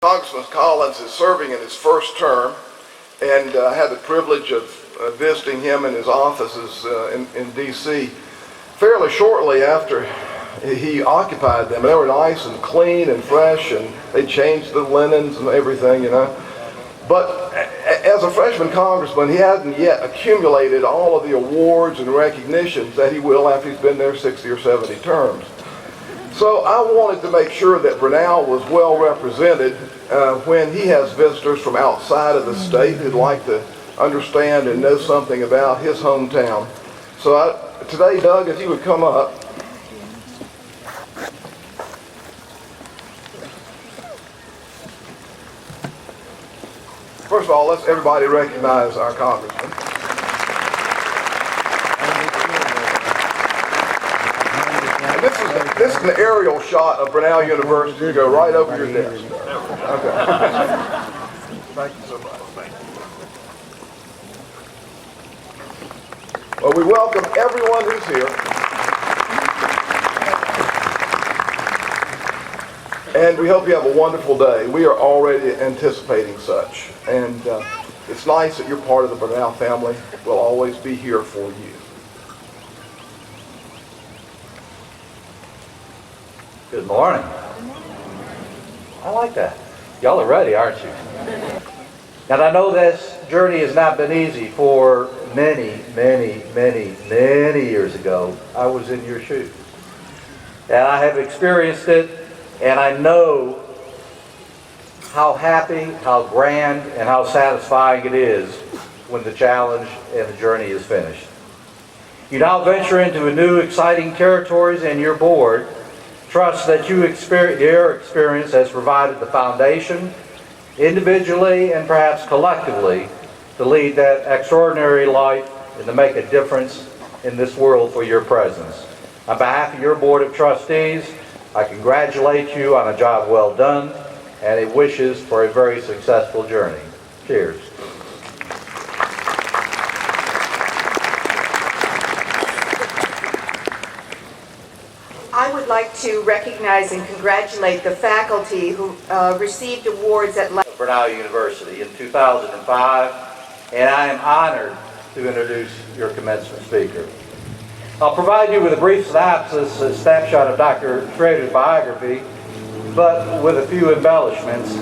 Congressman Collins is serving in his first term, and I had the privilege of visiting him in his offices in D.C. fairly shortly after he occupied them. They were nice and clean and fresh, and they changed the linens and everything, you know. But as a freshman congressman, he hasn't yet accumulated all of the awards and recognitions that he will after he's been there 60 or 70 terms. So I wanted to make sure that Brenau was well represented when he has visitors from outside of the state who'd like to understand and know something about his hometown. So today, Doug, if you would come up. First of all, let's everybody recognize our congressman. This is an aerial shot of Brenau University. You go right over your desk. Okay. Thank you so much. Well, we welcome everyone who's here. And we hope you have a wonderful day. We are already anticipating such. And it's nice that you're part of the Brenau family. We'll always be here for you. Good morning. I like that. Y'all are ready, aren't you? And I know this journey has not been easy. For many years ago, I was in your shoes. And I have experienced it, and I know how happy, how grand, and how satisfying it is when the challenge and the journey is finished. You now venture into a new, exciting territories, and your board trust that your experience has provided the foundation, individually and perhaps collectively, to lead that extraordinary life and to make a difference in this world for your presence. On behalf of your Board of Trustees, I congratulate you on a job well done and it wishes for a very successful journey. Cheers. I would like to recognize and congratulate the faculty who received awards at Brenau University in 2005, and I am honored to introduce your commencement speaker. I'll provide you with a brief synopsis, a snapshot of Dr. Schrader's biography, but with a few embellishments,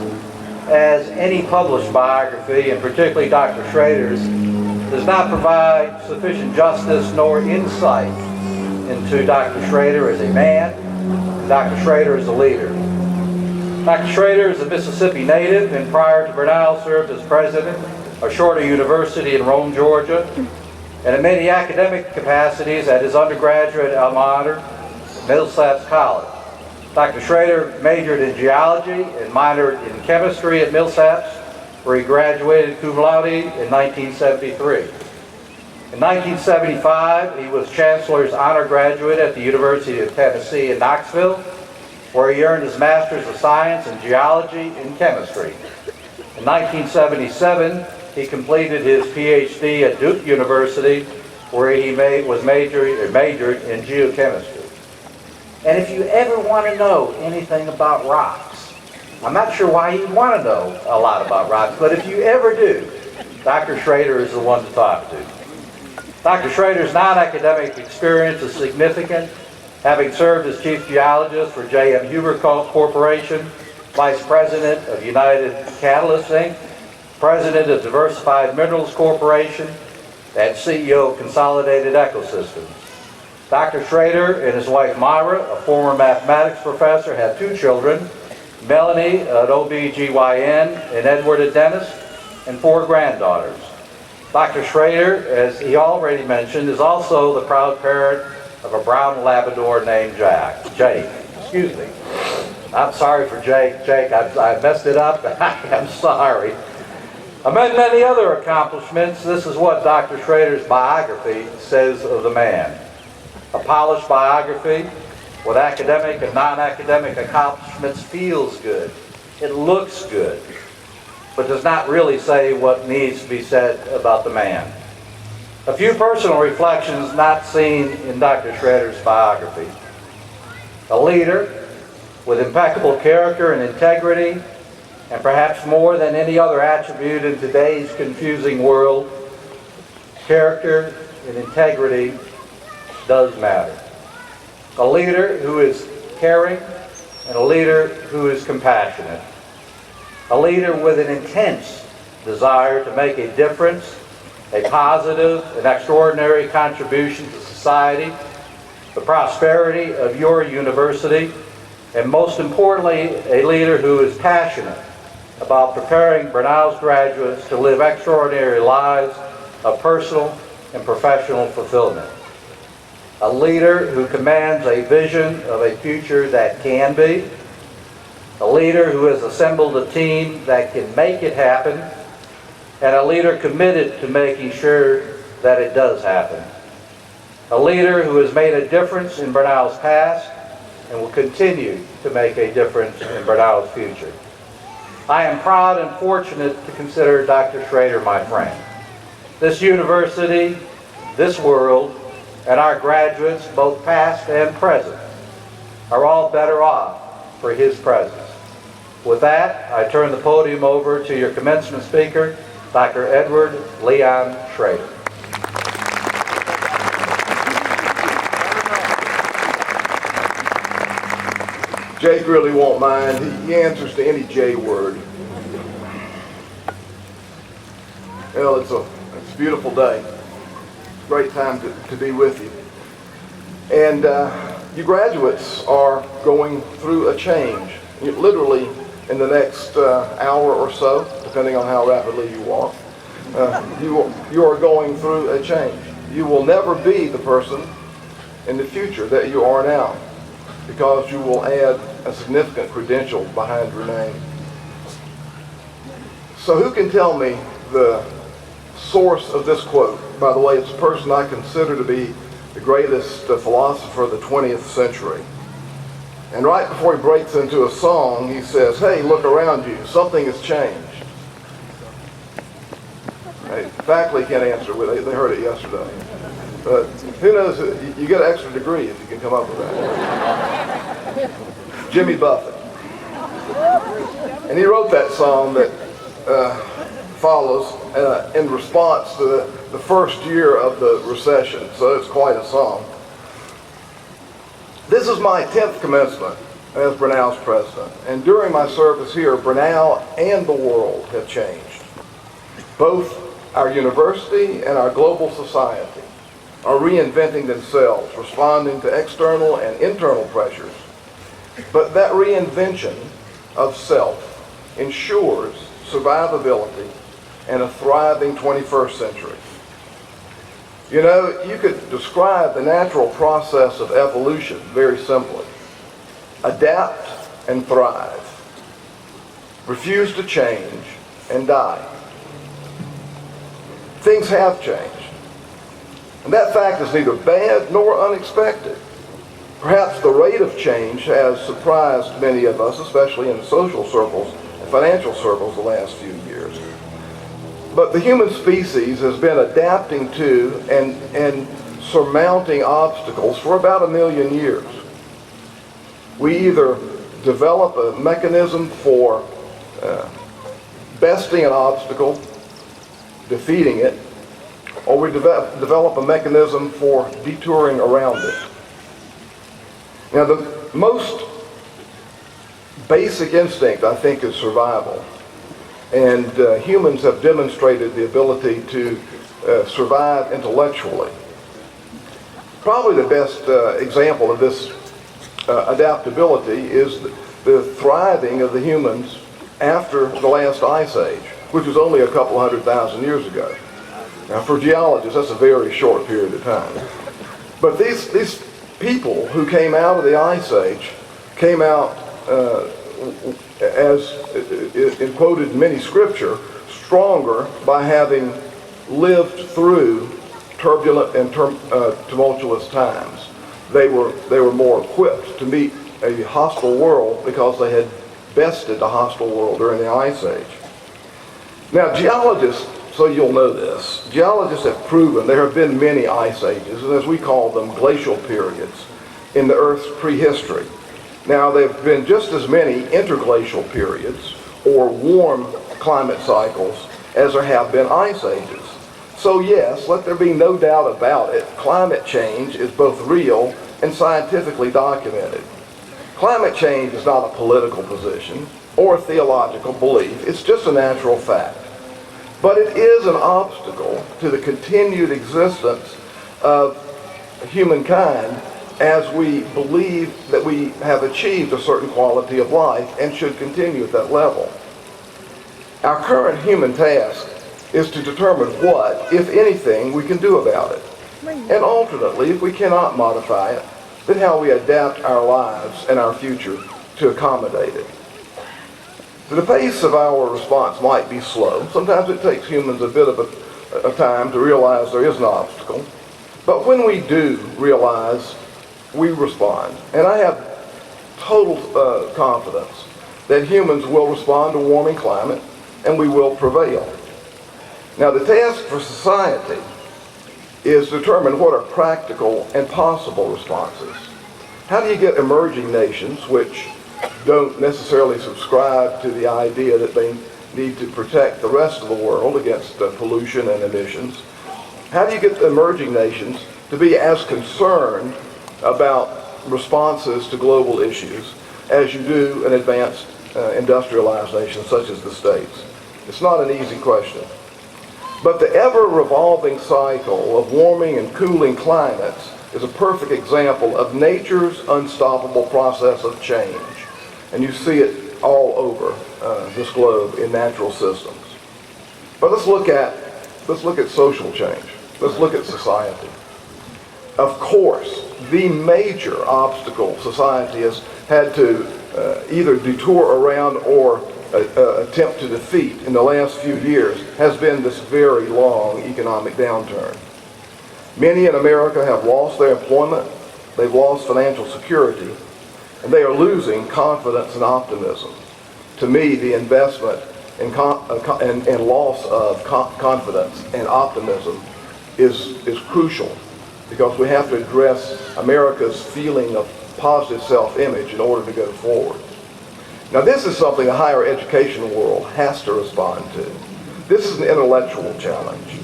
as any published biography, and particularly Dr. Schrader's, does not provide sufficient justice nor insight into Dr. Schrader as a man, and Dr. Schrader as a leader. Dr. Schrader is a Mississippi native, and prior to Brenau served as president of Schrader University in Rome, Georgia, and in many academic capacities at his undergraduate alma mater, Millsaps College. Dr. Schrader majored in geology and minored in chemistry at Millsaps, where he graduated cum laude in 1973. In 1975, he was Chancellor's Honor Graduate at the University of Tennessee in Knoxville, where he earned his Master's of Science in Geology and Chemistry. In 1977, he completed his PhD at Duke University, where he majored in geochemistry. And if you ever want to know anything about rocks, I'm not sure why you'd want to know a lot about rocks, but if you ever do, Dr. Schrader is the one to talk to. Dr. Schrader's non-academic experience is significant, having served as Chief Geologist for J.M. Huber Corporation, Vice President of United Catalysts, Inc., President of Diversified Minerals Corporation, and CEO of Consolidated Ecosystems. Dr. Schrader and his wife Myra, a former mathematics professor, have two children, Melanie, an OB-GYN, and Edward, a dentist, and 4 granddaughters. Dr. Schrader, as he already mentioned, is also the proud parent of a brown Labrador named Jake. Excuse me. I'm sorry for Jake. Jake, I messed it up. I'm sorry. Among many other accomplishments, this is what Dr. Schrader's biography says of the man. A polished biography with academic and non-academic accomplishments feels good. It looks good, but does not really say what needs to be said about the man. A few personal reflections not seen in Dr. Schrader's biography. A leader with impeccable character and integrity, And perhaps more than any other attribute in today's confusing world, character and integrity does matter. A leader who is caring and a leader who is compassionate. A leader with an intense desire to make a difference, a positive and extraordinary contribution to society, the prosperity of your university, and most importantly, a leader who is passionate about preparing Brenau's graduates to live extraordinary lives of personal and professional fulfillment. A leader who commands a vision of a future that can be. A leader who has assembled a team that can make it happen. And a leader committed to making sure that it does happen. A leader who has made a difference in Brenau's past and will continue to make a difference in Brenau's future. I am proud and fortunate to consider Dr. Schrader my friend. This university, this world, and our graduates, both past and present, are all better off for his presence. With that, I turn the podium over to your commencement speaker, Dr. Edward Leon Schrader. Jake really won't mind. He answers to any J word. Well, it's a beautiful day. Great time to be with you. And you graduates are going through a change. Literally in the next hour or so, depending on how rapidly you walk, you are going through a change. You will never be the person in the future that you are now, because you will add a significant credential behind your name. So who can tell me the source of this quote? By the way, it's a person I consider to be the greatest philosopher of the 20th century. And right before he breaks into a song, he says, "Hey, look around you. Something has changed." Hey, faculty can't answer. They heard it yesterday. But who knows? You get an extra degree if you can come up with that. Jimmy Buffett. And he wrote that song that follows in response to the first year of the recession. So it's quite a song. This is my 10th commencement as Brenau's president. And during my service here, Brenau and the world have changed. Both our university and our global society are reinventing themselves, responding to external and internal pressures. But that reinvention of self ensures survivability and a thriving 21st century. You know, you could describe the natural process of evolution very simply. Adapt and thrive. Refuse to change and die. Things have changed. And that fact is neither bad nor unexpected. Perhaps the rate of change has surprised many of us, especially in social circles and financial circles the last few years. But the human species has been adapting to and surmounting obstacles for about 1 million years. We either develop a mechanism for besting an obstacle, defeating it, or we develop a mechanism for detouring around it. Now, the most basic instinct, I think, is survival. And humans have demonstrated the ability to survive intellectually. Probably the best example of this adaptability is the thriving of the humans after the last ice age, which was only a couple 100,000 years ago. Now, for geologists, that's a very short period of time. But these people who came out of the ice age came out, as quoted in many scripture, stronger by having lived through turbulent and tumultuous times. They were more equipped to meet a hostile world because they had bested a hostile world during the ice age. Now, geologists, so you'll know this, geologists have proven there have been many ice ages, and as we call them, glacial periods, in the Earth's prehistory. Now, there have been just as many interglacial periods, or warm climate cycles as there have been ice ages. So yes, let there be no doubt about it, climate change is both real and scientifically documented. Climate change is not a political position or a theological belief, it's just a natural fact. But it is an obstacle to the continued existence of humankind as we believe that we have achieved a certain quality of life and should continue at that level. Our current human task is to determine what, if anything, we can do about it. And alternately, if we cannot modify it, then how we adapt our lives and our future to accommodate it. The pace of our response might be slow. Sometimes it takes humans a bit of a time to realize there is an obstacle. But when we do realize, we respond. And I have total confidence that humans will respond to warming climate and we will prevail. Now the task for society is to determine what are practical and possible responses. How do you get emerging nations, which don't necessarily subscribe to the idea that they need to protect the rest of the world against pollution and emissions, how do you get the emerging nations to be as concerned about responses to global issues as you do an advanced industrialized nation such as the States? It's not an easy question. But the ever-revolving cycle of warming and cooling climates is a perfect example of nature's unstoppable process of change. And you see it all over this globe in natural systems. But let's look at social change. Let's look at society. Of course, the major obstacle society has had to either detour around or attempt to defeat in the last few years has been this very long economic downturn. Many in America have lost their employment, they've lost financial security, and they are losing confidence and optimism. To me, the investment and loss of confidence and optimism is crucial, because we have to address America's feeling of positive self-image in order to go forward. Now this is something the higher education world has to respond to. This is an intellectual challenge.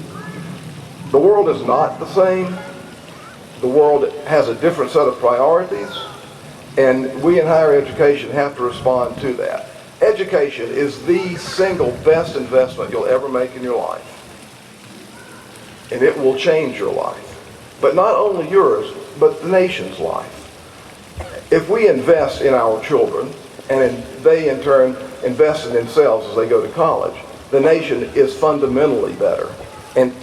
The world is not the same. The world has a different set of priorities, and we in higher education have to respond to that. Education is the single best investment you'll ever make in your life. And it will change your life. But not only yours, but the nation's life. If we invest in our children, and they in turn invest in themselves as they go to college, the nation is fundamentally better. And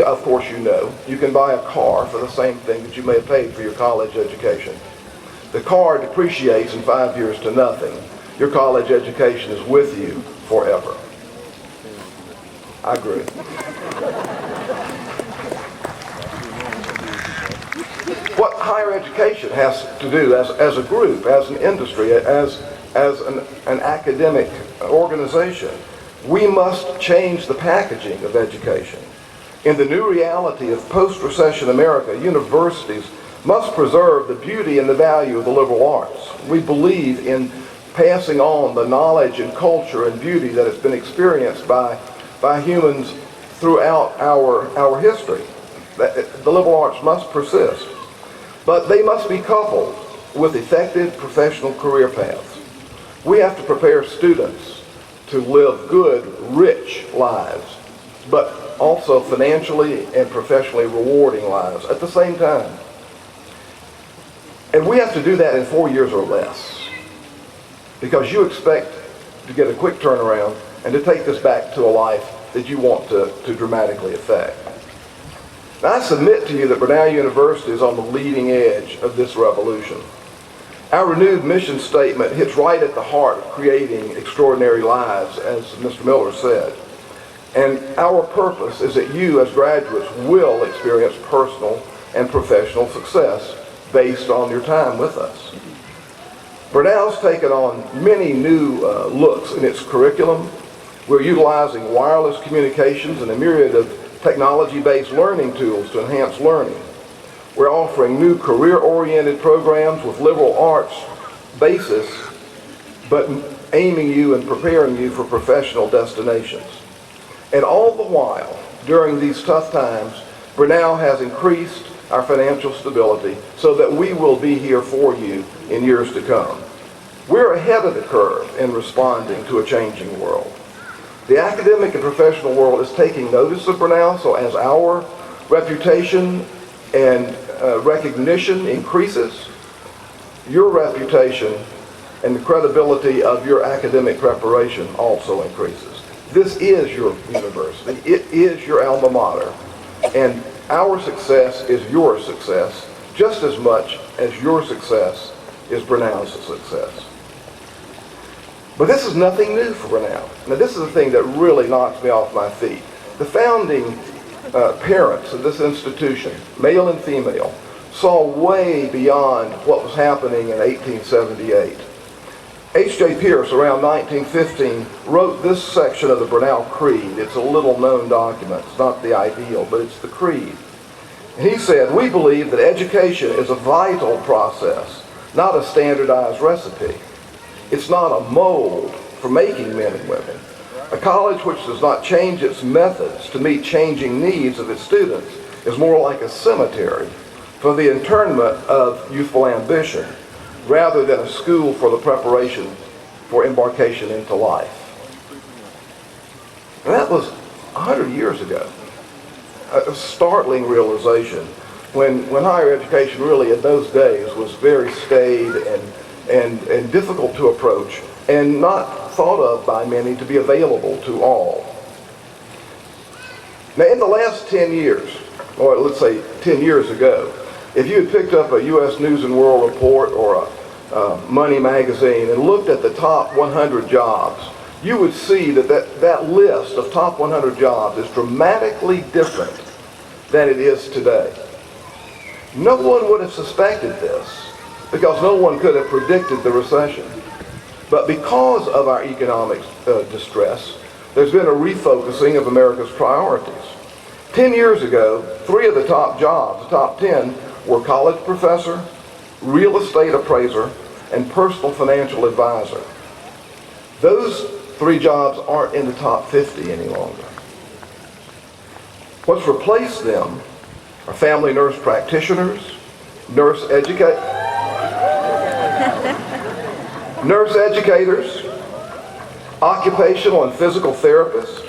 of course you can buy a car for the same thing that you may have paid for your college education. The car depreciates in 5 years to nothing. Your college education is with you forever. I agree. What higher education has to do as a group, as an industry, as an academic organization, we must change the packaging of education. In the new reality of post-recession America, universities must preserve the beauty and the value of the liberal arts. We believe in passing on the knowledge and culture and beauty that has been experienced by humans throughout our history. The liberal arts must persist. But they must be coupled with effective professional career paths. We have to prepare students to live good, rich lives, but also financially and professionally rewarding lives at the same time. And we have to do that in 4 years or less, because you expect to get a quick turnaround and to take this back to a life that you want to dramatically affect. Now, I submit to you that Brenau University is on the leading edge of this revolution. Our renewed mission statement hits right at the heart of creating extraordinary lives, as Mr. Miller said. And our purpose is that you, as graduates, will experience personal and professional success based on your time with us. Brenau's taken on many new looks in its curriculum. We're utilizing wireless communications and a myriad of technology-based learning tools to enhance learning. We're offering new career-oriented programs with liberal arts basis, but aiming you and preparing you for professional destinations. And all the while, during these tough times, Brenau has increased our financial stability so that we will be here for you in years to come. We're ahead of the curve in responding to a changing world. The academic and professional world is taking notice of Brenau, so as our reputation and recognition increases, your reputation and the credibility of your academic preparation also increases. This is your university. It is your alma mater. And our success is your success just as much as your success is Brenau's success. But this is nothing new for Brenau. Now this is the thing that really knocks me off my feet. The founding parents of this institution, male and female, saw way beyond what was happening in 1878. H.J. Pierce, around 1915, wrote this section of the Brenau Creed. It's a little-known document. It's not the ideal, but it's the creed. And he said, "We believe that education is a vital process, not a standardized recipe. It's not a mold for making men and women. A college which does not change its methods to meet changing needs of its students is more like a cemetery for the interment of youthful ambition, rather than a school for the preparation for embarkation into life." And that was 100 years ago. A startling realization when higher education really in those days was very staid and difficult to approach and not thought of by many to be available to all. Now in the last 10 years, or let's say 10 years ago, if you had picked up a U.S. News and World Report or a Money magazine and looked at the top 100 jobs, you would see that list of top 100 jobs is dramatically different than it is today. No one would have suspected this because no one could have predicted the recession. But because of our economic distress, there's been a refocusing of America's priorities. 10 years ago, 3 of the top jobs, the top 10, were college professor, real estate appraiser, and personal financial advisor. Those 3 jobs aren't in the top 50 any longer. What's replaced them are family nurse practitioners, nurse educators, occupational and physical therapists,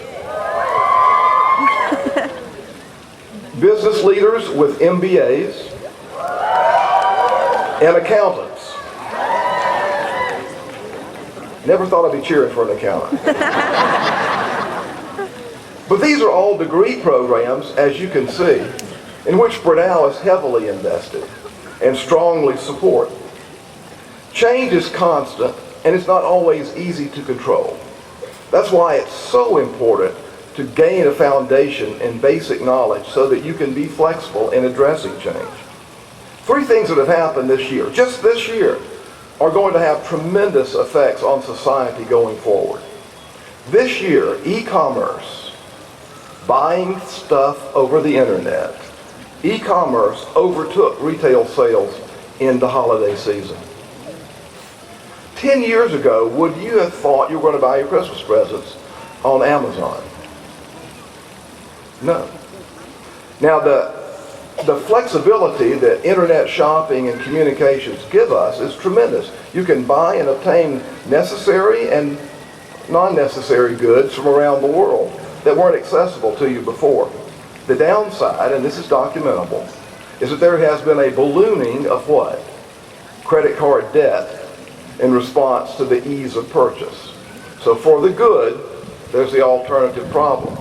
business leaders with MBAs, and accountants. Never thought I'd be cheering for an accountant. But these are all degree programs, as you can see, in which Brenau is heavily invested and strongly support. Change is constant, and it's not always easy to control. That's why it's so important to gain a foundation in basic knowledge so that you can be flexible in addressing change. 3 things that have happened this year, just this year, are going to have tremendous effects on society going forward. This year, e-commerce, buying stuff over the internet, e-commerce overtook retail sales in the holiday season. 10 years ago, would you have thought you were going to buy your Christmas presents on Amazon? No. Now, the flexibility that internet shopping and communications give us is tremendous. You can buy and obtain necessary and non-necessary goods from around the world that weren't accessible to you before. The downside, and this is documentable, is that there has been a ballooning of what? Credit card debt in response to the ease of purchase. So for the good, there's the alternative problem.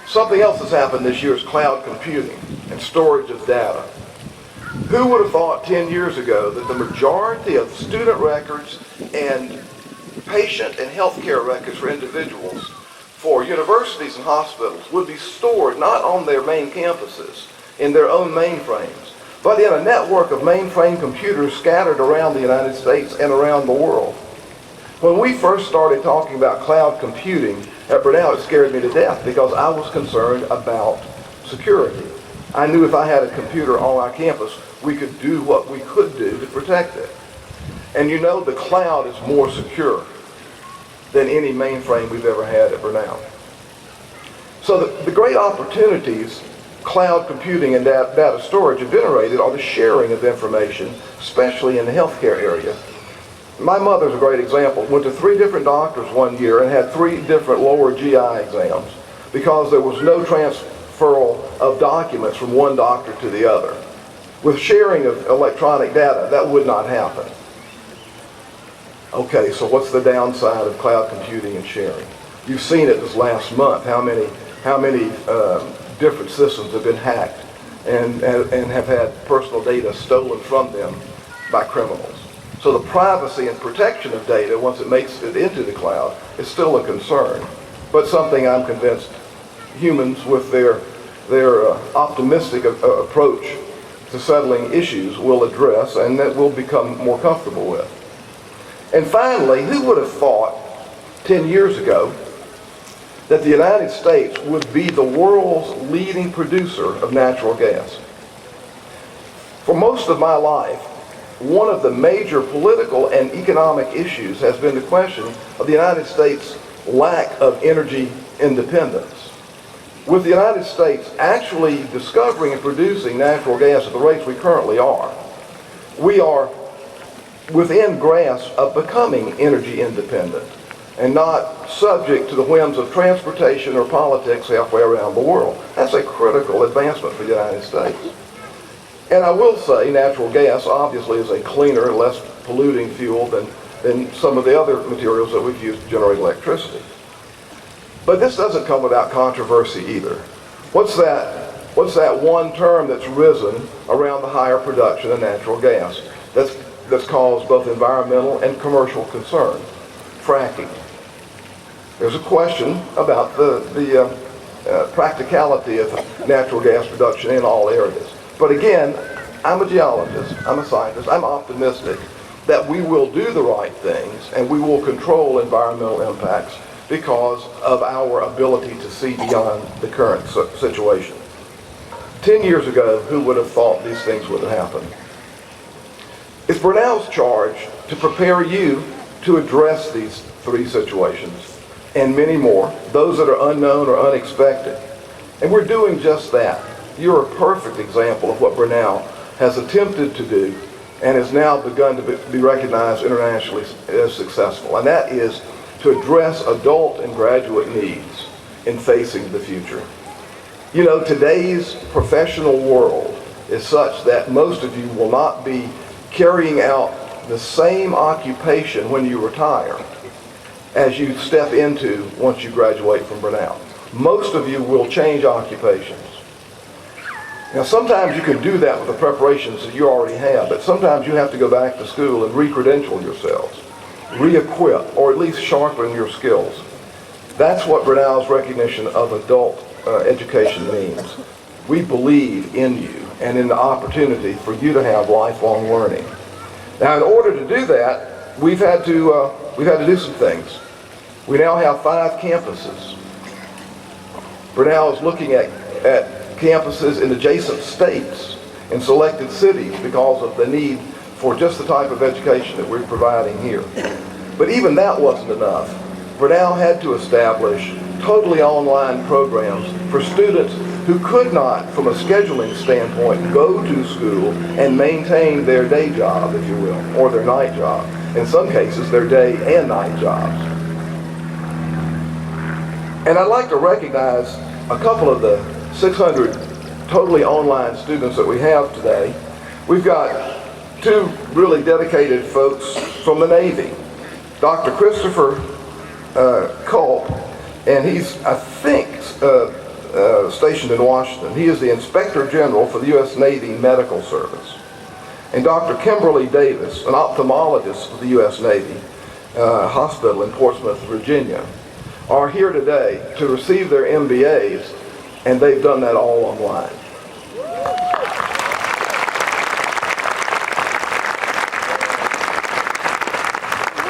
Something else that's happened this year is cloud computing and storage of data. Who would have thought 10 years ago that the majority of student records and patient and healthcare records for individuals for universities and hospitals would be stored not on their main campuses, in their own mainframes, but in a network of mainframe computers scattered around the United States and around the world? When we first started talking about cloud computing at Brenau, it scared me to death because I was concerned about security. I knew if I had a computer on our campus, we could do what we could do to protect it. And you know the cloud is more secure than any mainframe we've ever had at Brenau. So the great opportunities cloud computing and data storage have generated are the sharing of information, especially in the healthcare area. My mother's a great example. Went to 3 different doctors one year and had 3 different lower GI exams because there was no transferal of documents from one doctor to the other. With sharing of electronic data, that would not happen. Okay, so what's the downside of cloud computing and sharing? You've seen it this last month, how many different systems have been hacked and have had personal data stolen from them by criminals. So the privacy and protection of data, once it makes it into the cloud, is still a concern, but something I'm convinced humans with their optimistic approach to settling issues will address and that we'll become more comfortable with. And finally, who would have thought 10 years ago that the United States would be the world's leading producer of natural gas? For most of my life, one of the major political and economic issues has been the question of the United States' lack of energy independence. With the United States actually discovering and producing natural gas at the rates we currently are, we are within grasp of becoming energy independent and not subject to the whims of transportation or politics halfway around the world. That's a critical advancement for the United States. And I will say natural gas obviously is a cleaner, less polluting fuel than some of the other materials that we've used to generate electricity. But this doesn't come without controversy either. What's that one term that's risen around the higher production of natural gas that's caused both environmental and commercial concern? Fracking. There's a question about the practicality of natural gas production in all areas. But again, I'm a geologist, I'm a scientist, I'm optimistic that we will do the right things and we will control environmental impacts because of our ability to see beyond the current situation. 10 years ago, who would have thought these things would happen? It's Brenau's charge to prepare you to address these 3 situations and many more, those that are unknown or unexpected. And we're doing just that. You're a perfect example of what Brenau has attempted to do and has now begun to be recognized internationally as successful. And that is to address adult and graduate needs in facing the future. You know, today's professional world is such that most of you will not be carrying out the same occupation when you retire as you step into once you graduate from Brenau. Most of you will change occupations. Now, sometimes you can do that with the preparations that you already have, but sometimes you have to go back to school and re-credential yourselves, re-equip, or at least sharpen your skills. That's what Brenau's recognition of adult education means. We believe in you and in the opportunity for you to have lifelong learning. Now, in order to do that, we've had to do some things. We now have 5 campuses. Brenau is looking at campuses in adjacent states in selected cities because of the need for just the type of education that we're providing here. But even that wasn't enough. Brenau had to establish totally online programs for students who could not, from a scheduling standpoint, go to school and maintain their day job, if you will, or their night job. In some cases, their day and night jobs. And I'd like to recognize a couple of the 600 totally online students that we have today. We've got 2 really dedicated folks from the Navy. Dr. Christopher Culp, and he's, I think, stationed in Washington. He is the Inspector General for the U.S. Navy Medical Service. And Dr. Kimberly Davis, an ophthalmologist for the U.S. Navy Hospital in Portsmouth, Virginia, are here today to receive their MBAs, and they've done that all online.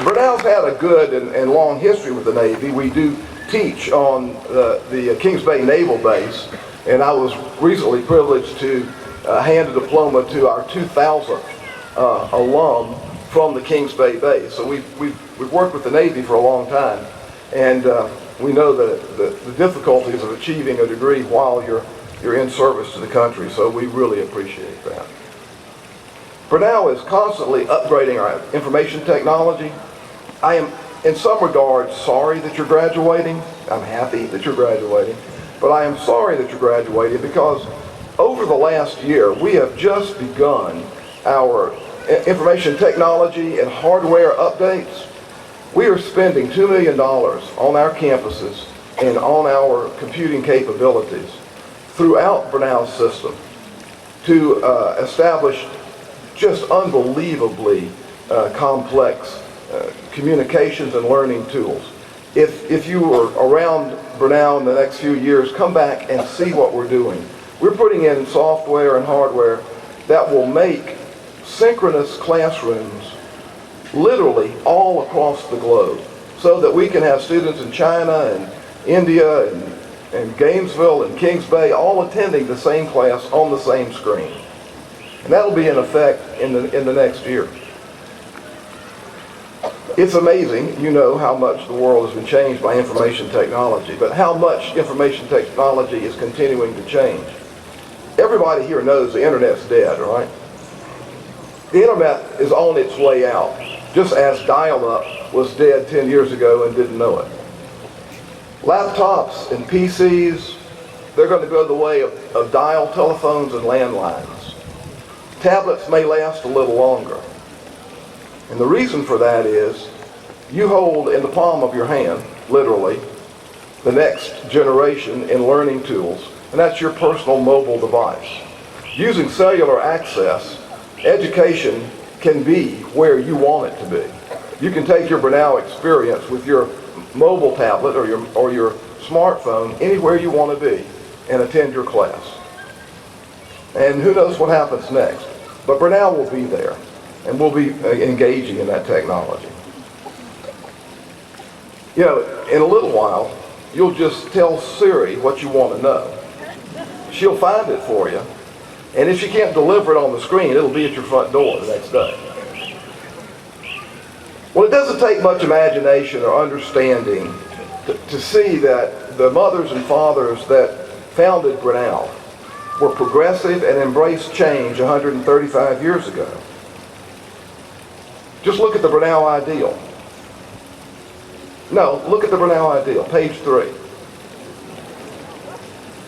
Brenau's had a good and long history with the Navy. We do teach on the Kings Bay Naval Base, and I was recently privileged to hand a diploma to our 2000th alum from the Kings Bay base. So we've worked with the Navy for a long time, and we know the difficulties of achieving a degree while you're in service to the country, so we really appreciate that. Brenau is constantly upgrading our information technology. I am, in some regards, sorry that you're graduating. I'm happy that you're graduating, but I am sorry that you're graduating because over the last year, we have just begun our information technology and hardware updates. We are spending $2 million on our campuses and on our computing capabilities throughout Brenau's system to establish just unbelievably complex communications and learning tools. If you are around Brenau in the next few years, come back and see what we're doing. We're putting in software and hardware that will make synchronous classrooms literally all across the globe so that we can have students in China and India and Gainesville and Kings Bay all attending the same class on the same screen. And that'll be in effect in the next year. It's amazing, you know, how much the world has been changed by information technology, but how much information technology is continuing to change. Everybody here knows the internet's dead, right? The internet is on its way out, just as dial-up was dead 10 years ago and didn't know it. Laptops and PCs, they're going to go the way of dial telephones and landlines. Tablets may last a little longer. And the reason for that is you hold in the palm of your hand, literally, the next generation in learning tools, and that's your personal mobile device. Using cellular access, education can be where you want it to be. You can take your Brenau experience with your mobile tablet or your smartphone anywhere you want to be and attend your class. And who knows what happens next. But Brenau will be there, and we'll be engaging in that technology. You know, in a little while, you'll just tell Siri what you want to know. She'll find it for you, and if she can't deliver it on the screen, it'll be at your front door the next day. Well, it doesn't take much imagination or understanding to see that the mothers and fathers that founded Brenau were progressive and embraced change 135 years ago. Just look at the Brenau ideal. No, look at the Brenau ideal, page 3.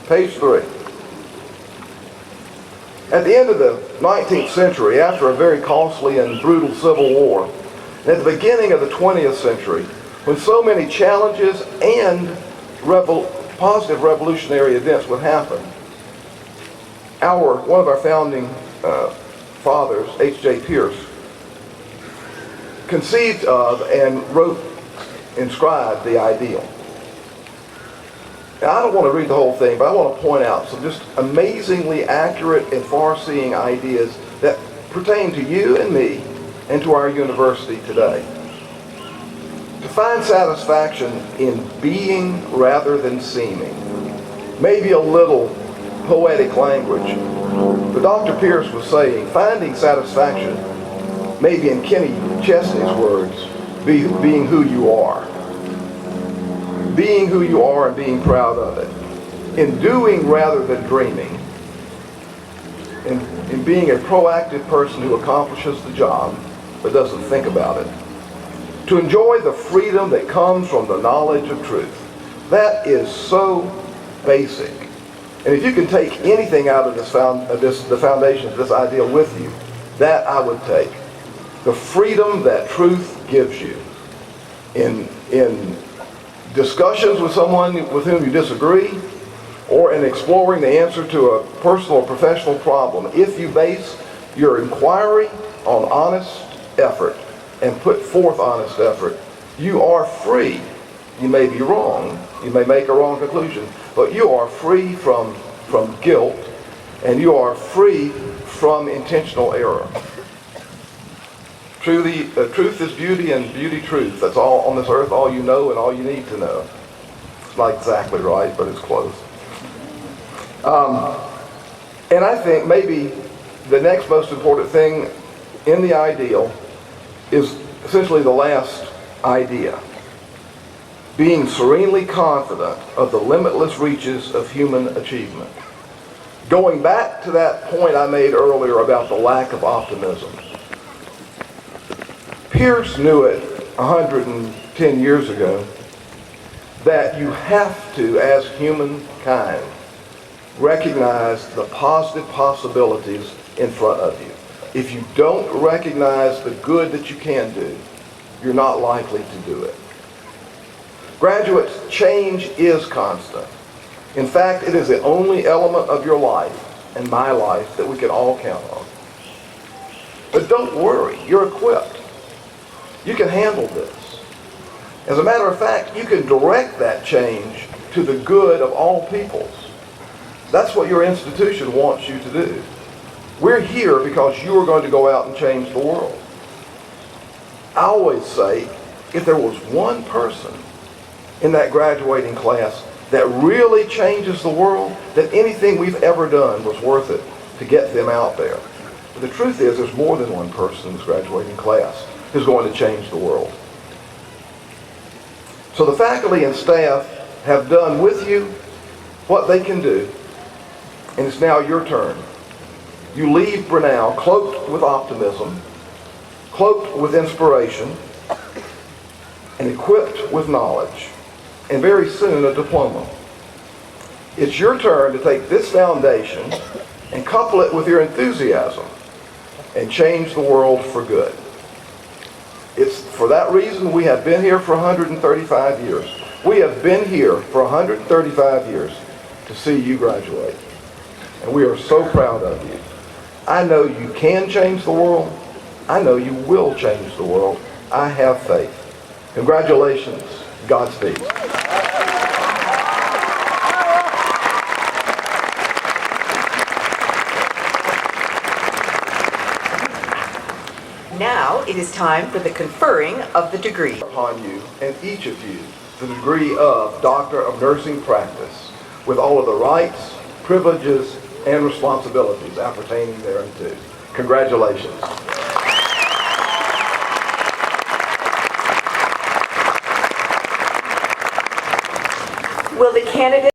Page 3. At the end of the 19th century, after a very costly and brutal civil war, and at the beginning of the 20th century, when so many challenges and positive revolutionary events would happen, one of our founding fathers, H.J. Pierce, conceived of and inscribed the ideal. Now, I don't want to read the whole thing, but I want to point out some just amazingly accurate and far-seeing ideas that pertain to you and me and to our university today. To find satisfaction in being rather than seeming. Maybe a little poetic language. But Dr. Pierce was saying, finding satisfaction, maybe in Kenny Chesney's words, being who you are. Being who you are and being proud of it. In doing rather than dreaming. In being a proactive person who accomplishes the job but doesn't think about it. To enjoy the freedom that comes from the knowledge of truth. That is so basic. And if you can take anything out of the foundation of this ideal with you, that I would take. The freedom that truth gives you in discussions with someone with whom you disagree, or in exploring the answer to a personal or professional problem. If you base your inquiry on honest effort and put forth honest effort, you are free. You may be wrong, you may make a wrong conclusion, but you are free from guilt, and you are free from intentional error. Truth is beauty, and beauty truth. That's all on this earth, all you know and all you need to know. It's not exactly right, but it's close. And I think maybe the next most important thing in the ideal is essentially the last idea. Being serenely confident of the limitless reaches of human achievement. Going back to that point I made earlier about the lack of optimism. Pierce knew it 110 years ago that you have to, as humankind, recognize the positive possibilities in front of you. If you don't recognize the good that you can do, you're not likely to do it. Graduates, change is constant. In fact, it is the only element of your life and my life that we can all count on. But don't worry, you're equipped. You can handle this. As a matter of fact, you can direct that change to the good of all peoples. That's what your institution wants you to do. We're here because you are going to go out and change the world. I always say, if there was one person in that graduating class that really changes the world, then anything we've ever done was worth it to get them out there. But the truth is, there's more than one person in this graduating class who's going to change the world. So the faculty and staff have done with you what they can do, and it's now your turn. You leave Brenau cloaked with optimism, cloaked with inspiration, and equipped with knowledge, and very soon a diploma. It's your turn to take this foundation and couple it with your enthusiasm and change the world for good. It's for that reason we have been here for 135 years. We have been here for 135 years to see you graduate. And we are so proud of you. I know you can change the world. I know you will change the world. I have faith. Congratulations. Godspeed. Now it is time for the conferring of the degree. Upon you and each of you the degree of Doctor of Nursing Practice with all of the rights, privileges, and responsibilities appertaining thereunto. Congratulations. Will the candidate